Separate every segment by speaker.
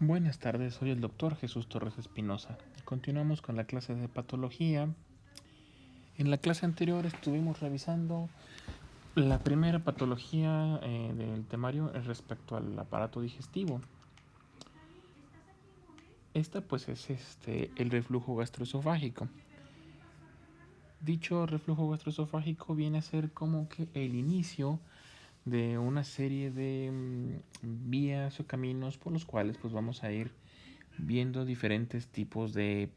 Speaker 1: Buenas tardes, soy el doctor Jesús Torres Espinosa. Continuamos con la clase de patología. En la clase anterior estuvimos revisando la primera patología del temario respecto al aparato digestivo. Esta pues es el reflujo gastroesofágico. Dicho reflujo gastroesofágico viene a ser como que el inicio de una serie de vías o caminos por los cuales pues vamos a ir viendo diferentes tipos de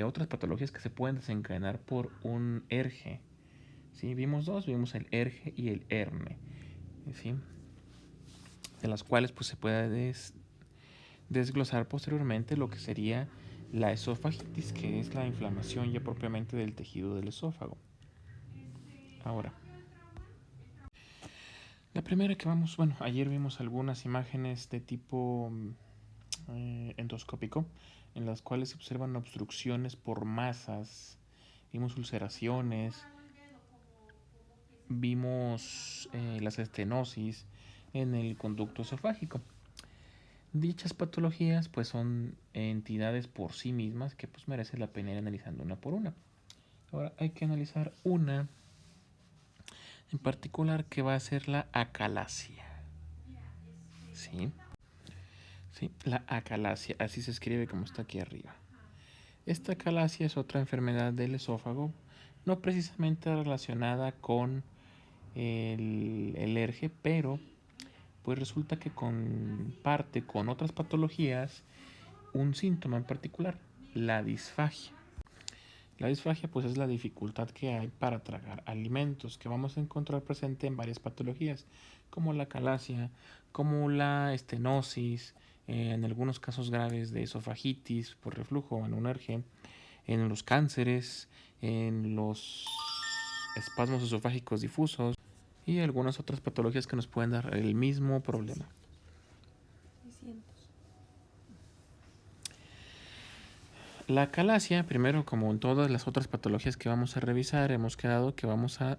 Speaker 1: otras patologías que se pueden desencadenar por un ERGE. ¿Sí? Vimos el ERGE y el ERME, ¿sí? De las cuales pues, se puede desglosar posteriormente lo que sería la esofagitis, que es la inflamación ya propiamente del tejido del esófago. Ahora, la primera que vamos, ayer vimos algunas imágenes de tipo endoscópico, en las cuales se observan obstrucciones por masas, vimos ulceraciones, vimos las estenosis en el conducto esofágico. Dichas patologías pues son entidades por sí mismas que pues merece la pena ir analizando una por una. Ahora hay que analizar una en particular que va a ser la acalasia. ¿Sí? ¿Sí? La acalasia, así se escribe como está aquí arriba. Esta acalasia es otra enfermedad del esófago, no precisamente relacionada con el ERGE, pero pues resulta que comparte con otras patologías un síntoma en particular, la disfagia. La disfagia pues es la dificultad que hay para tragar alimentos, que vamos a encontrar presente en varias patologías, como la calasia, como la estenosis, en algunos casos graves de esofagitis por reflujo en un ERGE, en los cánceres, en los espasmos esofágicos difusos y algunas otras patologías que nos pueden dar el mismo problema. 600. La acalasia, primero, como en todas las otras patologías que vamos a revisar, hemos quedado que vamos a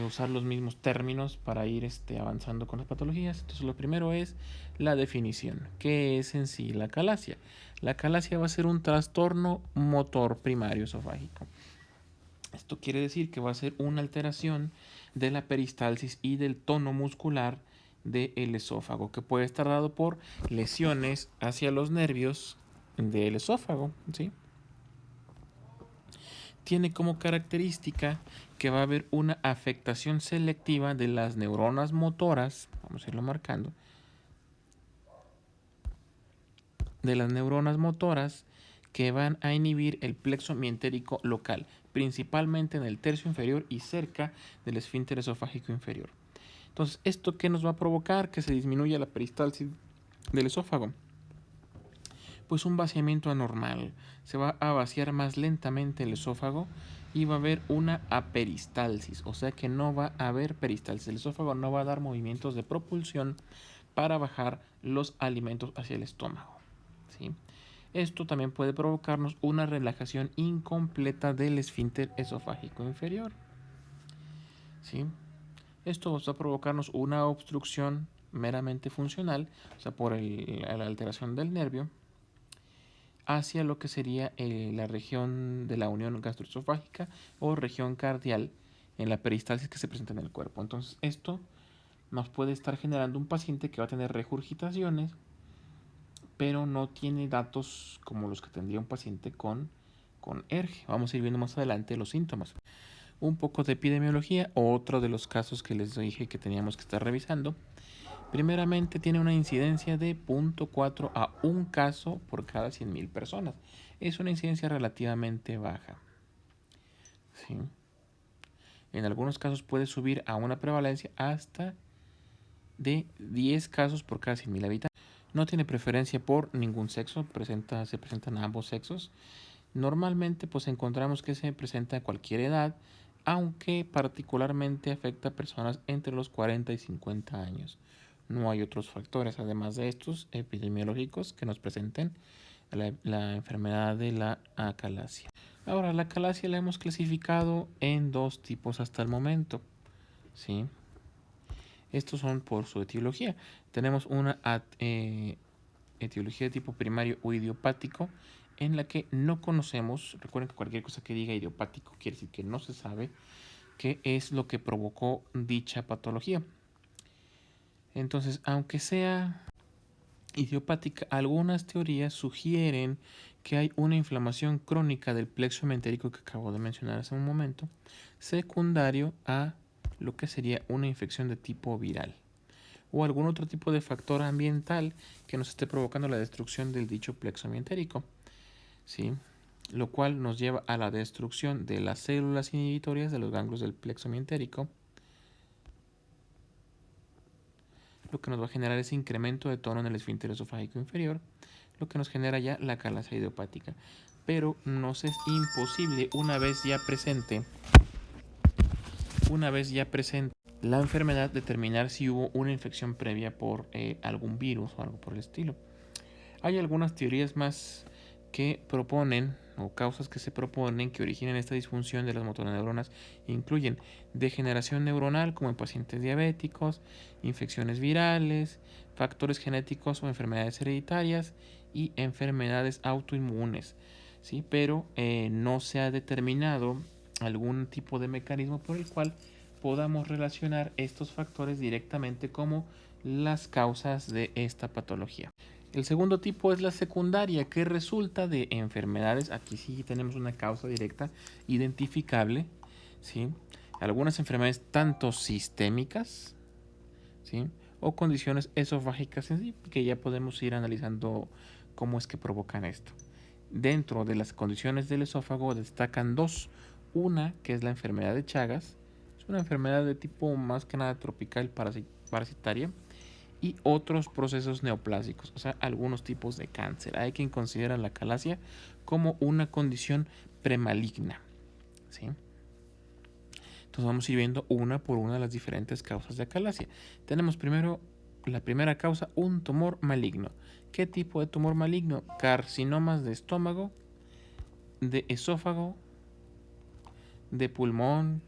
Speaker 1: usar los mismos términos para ir avanzando con las patologías. Entonces, lo primero es la definición. ¿Qué es en sí la acalasia? La acalasia va a ser un trastorno motor primario esofágico. Esto quiere decir que va a ser una alteración de la peristalsis y del tono muscular del esófago, que puede estar dado por lesiones hacia los nervios del esófago, ¿sí? Tiene como característica que va a haber una afectación selectiva de las neuronas motoras, vamos a irlo marcando, de las neuronas motoras que van a inhibir el plexo mientérico local, principalmente en el tercio inferior y cerca del esfínter esofágico inferior. Entonces, ¿esto qué nos va a provocar? Que se disminuya la peristalsis del esófago. Pues un vaciamiento anormal. Se va a vaciar más lentamente el esófago y va a haber una aperistalsis, o sea que no va a haber peristalsis. El esófago no va a dar movimientos de propulsión para bajar los alimentos hacia el estómago, ¿sí? Esto también puede provocarnos una relajación incompleta del esfínter esofágico inferior, ¿sí? Esto va a provocarnos una obstrucción meramente funcional, o sea, por la alteración del nervio, hacia lo que sería la región de la unión gastroesofágica o región cardial en la peristalsis que se presenta en el cuerpo. Entonces, esto nos puede estar generando un paciente que va a tener regurgitaciones, pero no tiene datos como los que tendría un paciente con ERGE. Vamos a ir viendo más adelante los síntomas. Un poco de epidemiología, otro de los casos que les dije que teníamos que estar revisando. Primeramente tiene una incidencia de 0.4 a 1 caso por cada 100.000 personas. Es una incidencia relativamente baja, ¿sí? En algunos casos puede subir a una prevalencia hasta de 10 casos por cada 100.000 habitantes. No tiene preferencia por ningún sexo, se presentan a ambos sexos. Normalmente pues encontramos que se presenta a cualquier edad, aunque particularmente afecta a personas entre los 40 y 50 años. No hay otros factores, además de estos epidemiológicos, que nos presenten la enfermedad de la acalasia. Ahora, la acalasia la hemos clasificado en dos tipos hasta el momento, ¿sí? Estos son por su etiología. Tenemos una etiología de tipo primario o idiopático, en la que no conocemos. Recuerden que cualquier cosa que diga idiopático quiere decir que no se sabe qué es lo que provocó dicha patología. Entonces, aunque sea idiopática, algunas teorías sugieren que hay una inflamación crónica del plexo mentérico que acabo de mencionar hace un momento, secundario a lo que sería una infección de tipo viral o algún otro tipo de factor ambiental que nos esté provocando la destrucción del dicho plexo mentérico, ¿sí? Lo cual nos lleva a la destrucción de las células inhibitorias de los ganglios del plexo mentérico, lo que nos va a generar ese incremento de tono en el esfínter esofágico inferior, lo que nos genera ya la calasia idiopática. Pero nos es imposible, una vez ya presente la enfermedad, determinar si hubo una infección previa por algún virus o algo por el estilo. Hay algunas teorías más que proponen, o causas que se proponen, que originan esta disfunción de las motoneuronas. Incluyen degeneración neuronal, como en pacientes diabéticos, infecciones virales, factores genéticos o enfermedades hereditarias y enfermedades autoinmunes, ¿sí? Pero no se ha determinado algún tipo de mecanismo por el cual podamos relacionar estos factores directamente como las causas de esta patología. El segundo tipo es la secundaria, que resulta de enfermedades. Aquí sí tenemos una causa directa identificable, ¿sí? Algunas enfermedades tanto sistémicas, ¿sí? O condiciones esofágicas en sí, que ya podemos ir analizando cómo es que provocan esto. Dentro de las condiciones del esófago destacan dos. Una, que es la enfermedad de Chagas, es una enfermedad de tipo más que nada tropical parasitaria, y otros procesos neoplásicos, o sea, algunos tipos de cáncer. Hay quien considera la acalasia como una condición premaligna, ¿sí? Entonces vamos a ir viendo una por una de las diferentes causas de acalasia. Tenemos primero la primera causa, un tumor maligno. ¿Qué tipo de tumor maligno? Carcinomas de estómago, de esófago, de pulmón,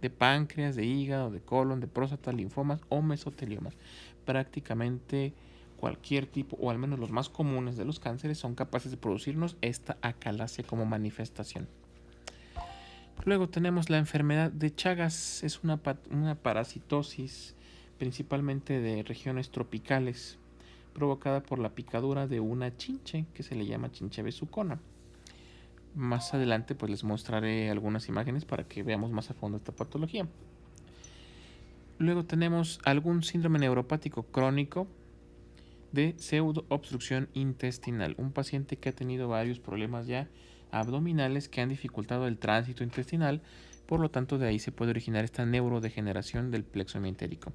Speaker 1: de páncreas, de hígado, de colon, de próstata, linfomas o mesoteliomas. Prácticamente cualquier tipo, o al menos los más comunes de los cánceres, son capaces de producirnos esta acalasia como manifestación. Luego tenemos la enfermedad de Chagas. Es una parasitosis principalmente de regiones tropicales, provocada por la picadura de una chinche que se le llama chinche besucona. Más adelante pues les mostraré algunas imágenes para que veamos más a fondo esta patología. Luego tenemos algún síndrome neuropático crónico de pseudoobstrucción intestinal. Un paciente que ha tenido varios problemas ya abdominales que han dificultado el tránsito intestinal, por lo tanto de ahí se puede originar esta neurodegeneración del plexo emientérico.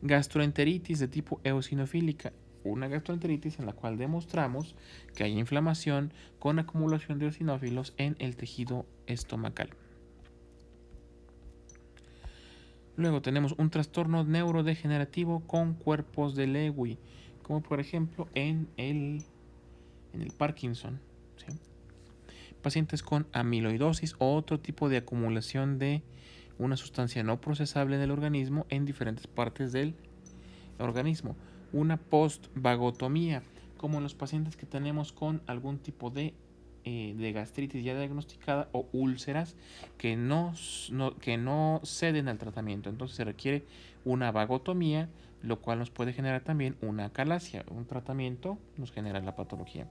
Speaker 1: Gastroenteritis de tipo eosinofílica. Una gastroenteritis en la cual demostramos que hay inflamación con acumulación de eosinófilos en el tejido estomacal. Luego tenemos un trastorno neurodegenerativo con cuerpos de Lewy, como por ejemplo en el Parkinson, ¿sí? Pacientes con amiloidosis o otro tipo de acumulación de una sustancia no procesable en el organismo en diferentes partes del organismo. Una postvagotomía, como en los pacientes que tenemos con algún tipo de gastritis ya diagnosticada o úlceras que no ceden al tratamiento. Entonces se requiere una vagotomía, lo cual nos puede generar también una acalasia. Un tratamiento nos genera la patología.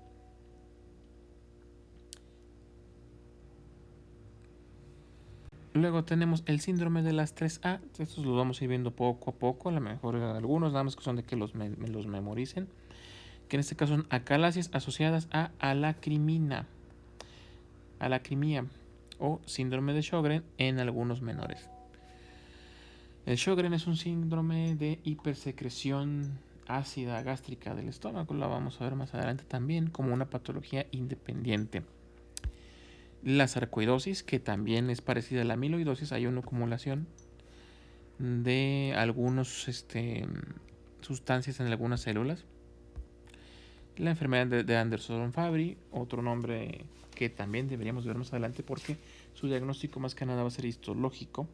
Speaker 1: Luego tenemos el síndrome de las 3A. Estos los vamos a ir viendo poco a poco. A lo mejor algunos, nada más que son de que los memoricen. Que en este caso son acalasias asociadas a alacrimia o síndrome de Sjögren en algunos menores. El Sjögren es un síndrome de hipersecreción ácida gástrica del estómago. La vamos a ver más adelante también como una patología independiente. La sarcoidosis, que también es parecida a la amiloidosis, hay una acumulación de algunas sustancias en algunas células. La enfermedad de Anderson-Fabry, otro nombre que también deberíamos ver más adelante porque su diagnóstico más que nada va a ser histológico.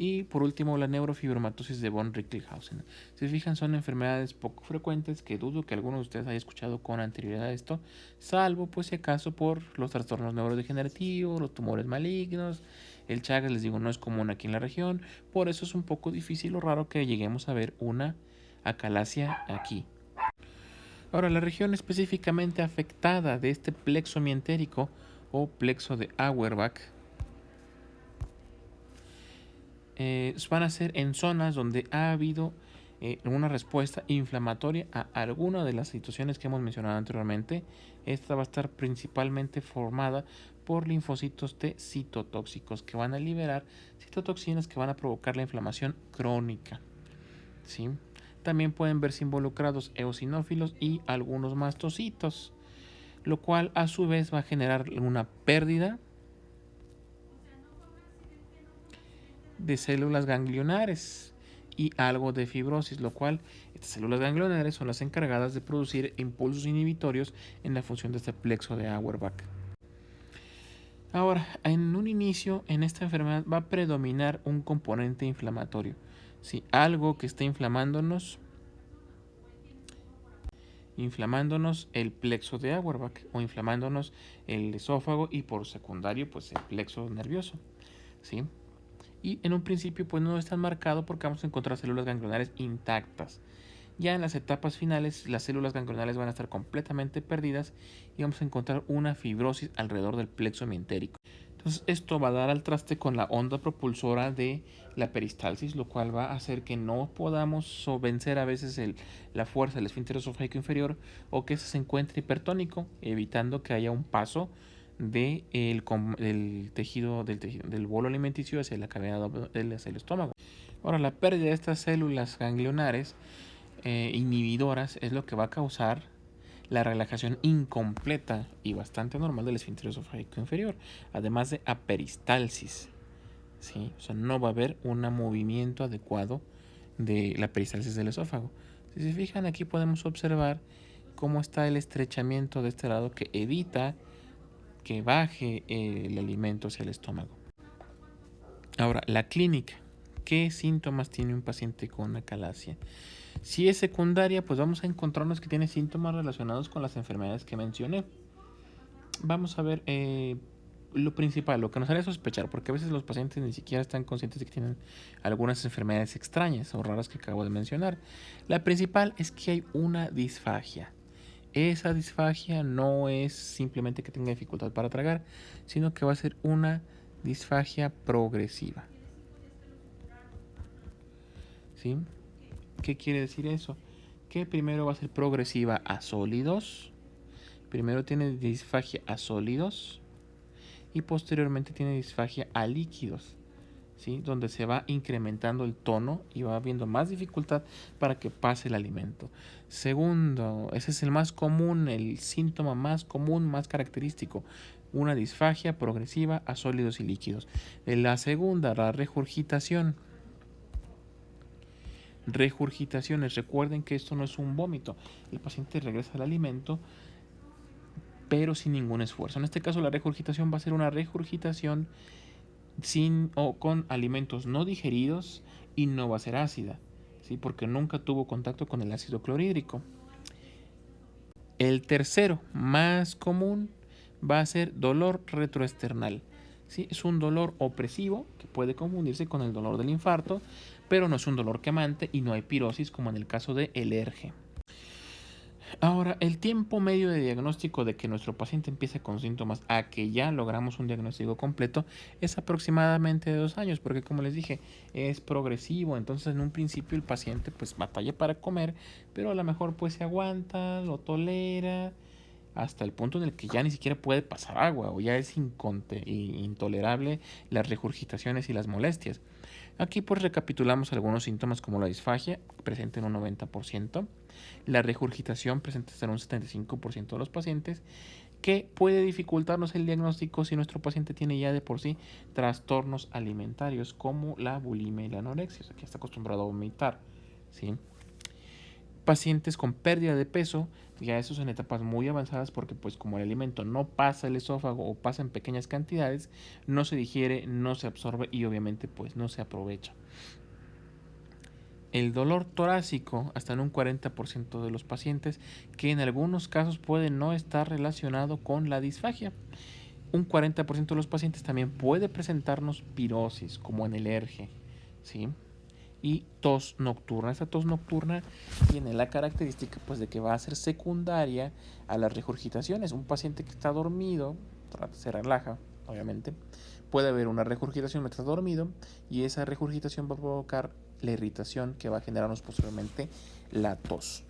Speaker 1: Y por último, la neurofibromatosis de von Recklinghausen. Si se fijan, son enfermedades poco frecuentes que dudo que alguno de ustedes haya escuchado con anterioridad a esto, salvo pues si acaso por los trastornos neurodegenerativos, los tumores malignos. El Chagas, les digo, no es común aquí en la región, por eso es un poco difícil o raro que lleguemos a ver una acalasia aquí. Ahora, la región específicamente afectada de este plexo mientérico o plexo de Auerbach van a ser en zonas donde ha habido una respuesta inflamatoria a alguna de las situaciones que hemos mencionado anteriormente. Esta va a estar principalmente formada por linfocitos T citotóxicos que van a liberar citotoxinas que van a provocar la inflamación crónica, ¿sí? También pueden verse involucrados eosinófilos y algunos mastocitos, lo cual a su vez va a generar una pérdida de células ganglionares y algo de fibrosis, lo cual estas células ganglionares son las encargadas de producir impulsos inhibitorios en la función de este plexo de Auerbach. Ahora, en un inicio, en esta enfermedad va a predominar un componente inflamatorio. Si algo que está inflamándonos el plexo de Auerbach o inflamándonos el esófago y por secundario pues el plexo nervioso, ¿sí? Y en un principio pues no es tan marcado porque vamos a encontrar células ganglionares intactas. Ya en las etapas finales las células ganglionares van a estar completamente perdidas y vamos a encontrar una fibrosis alrededor del plexo mientérico. Entonces esto va a dar al traste con la onda propulsora de la peristalsis, lo cual va a hacer que no podamos vencer a veces la fuerza del esfínter esofágico inferior o que se encuentre hipertónico, evitando que haya un paso del tejido del bolo alimenticio hacia la cavidad hacia el estómago. Ahora, la pérdida de estas células ganglionares inhibidoras es lo que va a causar la relajación incompleta y bastante normal del esfínter esofágico inferior, además de aperistalsis, ¿sí? O sea, no va a haber un movimiento adecuado de la peristalsis del esófago. Si se fijan, aquí podemos observar cómo está el estrechamiento de este lado que evita que baje el alimento hacia el estómago. Ahora, la clínica. ¿Qué síntomas tiene un paciente con acalasia? Si es secundaria, pues vamos a encontrarnos que tiene síntomas relacionados con las enfermedades que mencioné. Vamos a ver lo principal, lo que nos haría sospechar, porque a veces los pacientes ni siquiera están conscientes de que tienen algunas enfermedades extrañas o raras que acabo de mencionar. La principal es que hay una disfagia. Esa disfagia no es simplemente que tenga dificultad para tragar, sino que va a ser una disfagia progresiva. ¿Sí? ¿Qué quiere decir eso? Que primero va a ser progresiva a sólidos, primero tiene disfagia a sólidos y posteriormente tiene disfagia a líquidos, ¿sí? Donde se va incrementando el tono y va habiendo más dificultad para que pase el alimento. Segundo, ese es el más común, el síntoma más común, más característico, una disfagia progresiva a sólidos y líquidos. La segunda, la regurgitación. Regurgitaciones, recuerden que esto no es un vómito, el paciente regresa al alimento pero sin ningún esfuerzo. En este caso la regurgitación va a ser una regurgitación sin o con alimentos no digeridos y no va a ser ácida, ¿sí? Porque nunca tuvo contacto con el ácido clorhídrico. El tercero, más común, va a ser dolor retroesternal. ¿Sí? Es un dolor opresivo que puede confundirse con el dolor del infarto, pero no es un dolor quemante y no hay pirosis como en el caso de ELERGE. Ahora, el tiempo medio de diagnóstico de que nuestro paciente empiece con síntomas a que ya logramos un diagnóstico completo es aproximadamente de 2 años, porque como les dije, es progresivo, entonces en un principio el paciente pues batalla para comer, pero a lo mejor pues se aguanta, lo tolera, hasta el punto en el que ya ni siquiera puede pasar agua o ya es intolerable las regurgitaciones y las molestias. Aquí pues recapitulamos algunos síntomas como la disfagia, presente en un 90%, la regurgitación presente en un 75% de los pacientes, que puede dificultarnos el diagnóstico si nuestro paciente tiene ya de por sí trastornos alimentarios como la bulimia y la anorexia, o sea, que está acostumbrado a vomitar, ¿sí? Pacientes con pérdida de peso, ya esos en etapas muy avanzadas, porque pues como el alimento no pasa el esófago o pasa en pequeñas cantidades, no se digiere, no se absorbe y obviamente pues no se aprovecha. El dolor torácico, hasta en un 40% de los pacientes, que en algunos casos puede no estar relacionado con la disfagia. Un 40% de los pacientes también puede presentarnos pirosis, como en el ERGE, ¿sí? Y tos nocturna. Esta tos nocturna tiene la característica pues, de que va a ser secundaria a las regurgitaciones. Un paciente que está dormido, se relaja, obviamente, puede haber una regurgitación mientras está dormido y esa regurgitación va a provocar la irritación que va a generarnos posteriormente la tos.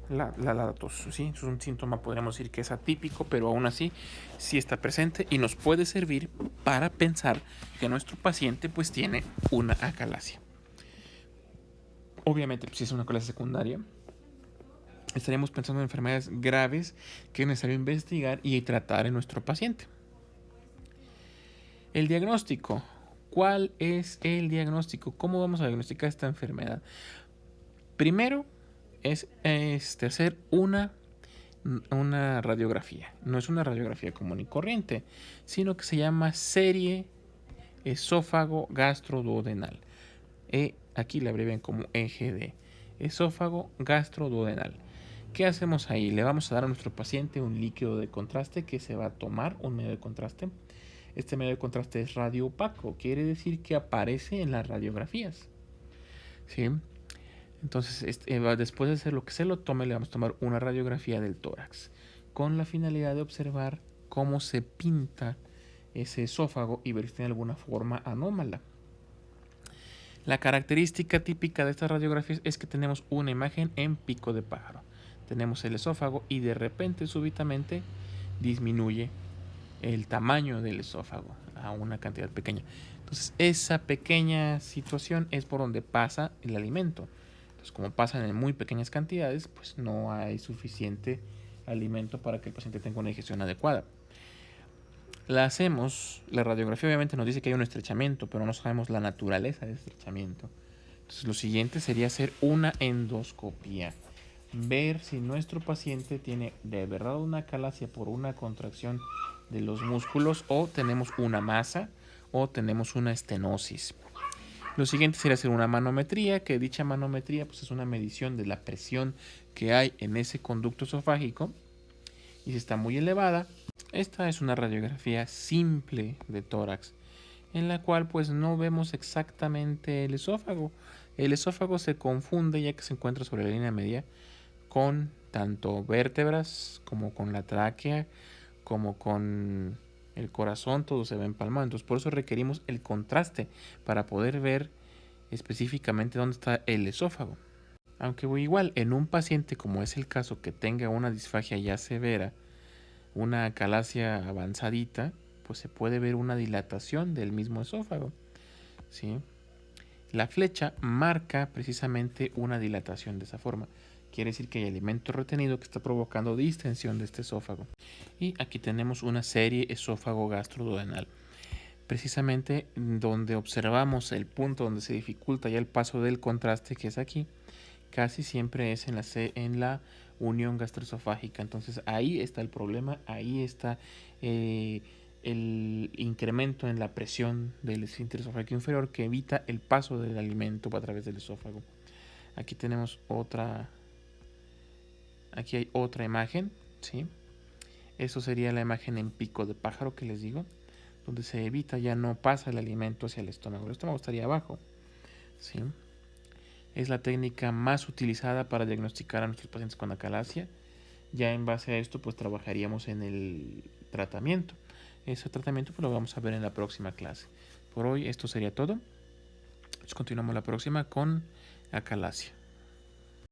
Speaker 1: La tos, ¿sí? Es un síntoma, podríamos decir que es atípico, pero aún así sí está presente y nos puede servir para pensar que nuestro paciente pues tiene una acalasia. Obviamente, si es una acalasia secundaria, estaríamos pensando en enfermedades graves que es necesario investigar y tratar en nuestro paciente. El diagnóstico. ¿Cuál es el diagnóstico? ¿Cómo vamos a diagnosticar esta enfermedad? Primero es hacer una radiografía. No es una radiografía común y corriente, sino que se llama serie esófago gastroduodenal. Aquí le abrevian como EGD. Esófago gastroduodenal. ¿Qué hacemos ahí? Le vamos a dar a nuestro paciente un líquido de contraste que se va a tomar, un medio de contraste. Este medio de contraste es radioopaco, quiere decir que aparece en las radiografías. ¿Sí? Entonces, después de hacer lo que se lo tome, le vamos a tomar una radiografía del tórax con la finalidad de observar cómo se pinta ese esófago y ver si tiene alguna forma anómala. La característica típica de estas radiografías es que tenemos una imagen en pico de pájaro. Tenemos el esófago y de repente, súbitamente, disminuye el tamaño del esófago a una cantidad pequeña. Entonces, esa pequeña situación es por donde pasa el alimento. Entonces, como pasan en muy pequeñas cantidades, pues no hay suficiente alimento para que el paciente tenga una digestión adecuada. La radiografía obviamente nos dice que hay un estrechamiento, pero no sabemos la naturaleza del estrechamiento. Entonces, lo siguiente sería hacer una endoscopía. Ver si nuestro paciente tiene de verdad una acalasia por una contracción de los músculos o tenemos una masa o tenemos una estenosis. Lo siguiente sería hacer una manometría, que dicha manometría pues, es una medición de la presión que hay en ese conducto esofágico y si está muy elevada, esta es una radiografía simple de tórax en la cual pues no vemos exactamente el esófago. El esófago se confunde ya que se encuentra sobre la línea media con tanto vértebras como con la tráquea como con el corazón, todo se ve empalmado. Entonces por eso requerimos el contraste para poder ver específicamente dónde está el esófago. Aunque igual en un paciente como es el caso que tenga una disfagia ya severa, una acalasia avanzadita, pues se puede ver una dilatación del mismo esófago, ¿sí? La flecha marca precisamente una dilatación de esa forma. Quiere decir que hay alimento retenido que está provocando distensión de este esófago. Y aquí tenemos una serie esófago gastroduodenal. Precisamente donde observamos el punto donde se dificulta ya el paso del contraste, que es aquí, casi siempre es en la unión gastroesofágica. Entonces ahí está el problema, ahí está el incremento en la presión del esfínter esofágico inferior que evita el paso del alimento a través del esófago. Aquí tenemos aquí hay otra imagen, ¿sí? Eso sería la imagen en pico de pájaro que les digo, donde se evita, ya no pasa el alimento hacia el estómago. El estómago estaría abajo, ¿sí? Es la técnica más utilizada para diagnosticar a nuestros pacientes con acalasia. Ya en base a esto, pues trabajaríamos en el tratamiento. Ese tratamiento pues, lo vamos a ver en la próxima clase. Por hoy esto sería todo. Continuamos la próxima con acalasia.